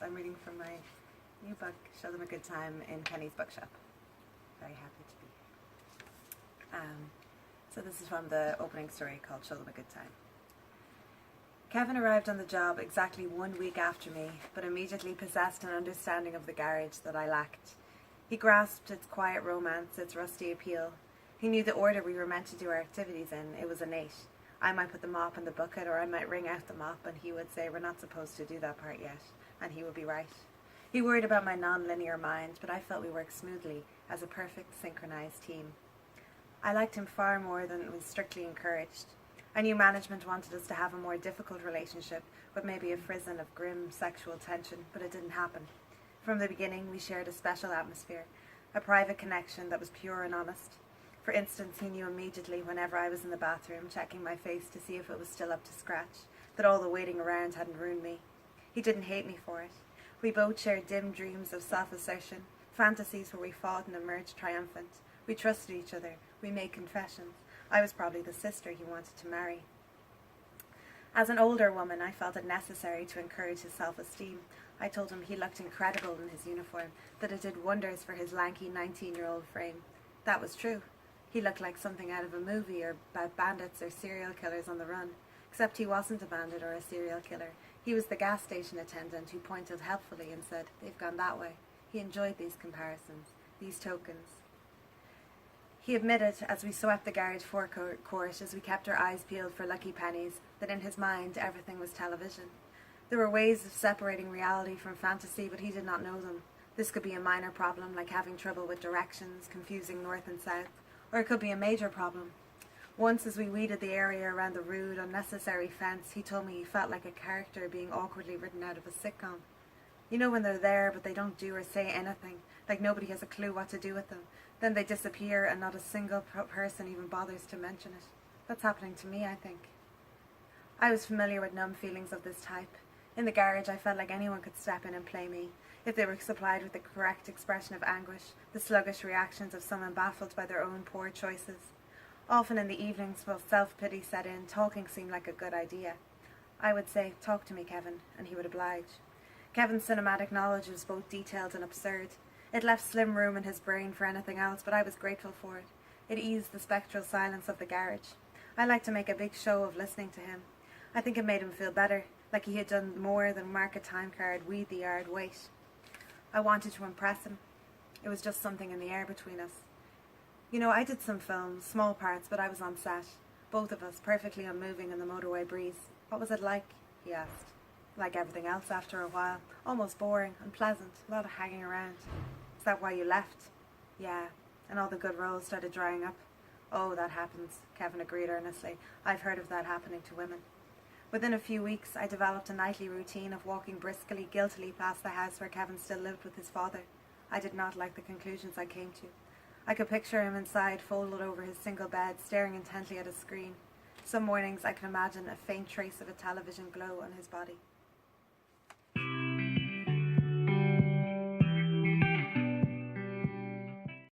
I'm reading from my new book, Show Them a Good Time, in Kennys Bookshop. Very happy to be here. So this is from the opening story called Show Them a Good Time. Kevin arrived on the job exactly 1 week after me, but immediately possessed an understanding of the garage that I lacked. He grasped its quiet romance, its rusty appeal. He knew the order we were meant to do our activities in. It was innate. I might put the mop in the bucket, or I might wring out the mop, and he would say, "We're not supposed to do that part yet," and he would be right. He worried about my non-linear mind, but I felt we worked smoothly as a perfect synchronized team. I liked him far more than was strictly encouraged. I knew management wanted us to have a more difficult relationship, with maybe a frizzen of grim sexual tension, but it didn't happen. From the beginning, we shared a special atmosphere, a private connection that was pure and honest. For instance, he knew immediately whenever I was in the bathroom, checking my face to see if it was still up to scratch, that all the waiting around hadn't ruined me. He didn't hate me for it. We both shared dim dreams of self-assertion, fantasies where we fought and emerged triumphant. We trusted each other. We made confessions. I was probably the sister he wanted to marry. As an older woman, I felt it necessary to encourage his self-esteem. I told him he looked incredible in his uniform, that it did wonders for his lanky 19-year-old frame. That was true. He looked like something out of a movie or about bandits or serial killers on the run, except he wasn't a bandit or a serial killer. He was the gas station attendant who pointed helpfully and said, "They've gone that way." He enjoyed these comparisons, these tokens. He admitted, as we swept the garage forecourt, as we kept our eyes peeled for lucky pennies, that in his mind everything was television. There were ways of separating reality from fantasy, but he did not know them. This could be a minor problem, like having trouble with directions, confusing north and south, or it could be a major problem. Once, as we weeded the area around the rude, unnecessary fence, he told me he felt like a character being awkwardly written out of a sitcom. You know when they're there, but they don't do or say anything, like nobody has a clue what to do with them. Then they disappear and not a single person even bothers to mention it. That's happening to me, I think. I was familiar with numb feelings of this type. In the garage, I felt like anyone could step in and play me, if they were supplied with the correct expression of anguish, the sluggish reactions of someone baffled by their own poor choices. Often in the evenings, while self-pity set in, talking seemed like a good idea. I would say, "Talk to me, Kevin," and he would oblige. Kevin's cinematic knowledge was both detailed and absurd. It left slim room in his brain for anything else, but I was grateful for it. It eased the spectral silence of the garage. I liked to make a big show of listening to him. I think it made him feel better, like he had done more than mark a time card, weed the yard, wait. I wanted to impress him. It was just something in the air between us. You know, I did some films, small parts, but I was on set. Both of us, perfectly unmoving in the motorway breeze. What was it like? He asked. Like everything else after a while. Almost boring, unpleasant, a lot of hanging around. Is that why you left? Yeah, and all the good roles started drying up. Oh, that happens, Kevin agreed earnestly. I've heard of that happening to women. Within a few weeks, I developed a nightly routine of walking briskly, guiltily past the house where Kevin still lived with his father. I did not like the conclusions I came to. I could picture him inside, folded over his single bed, staring intently at a screen. Some mornings I could imagine a faint trace of a television glow on his body.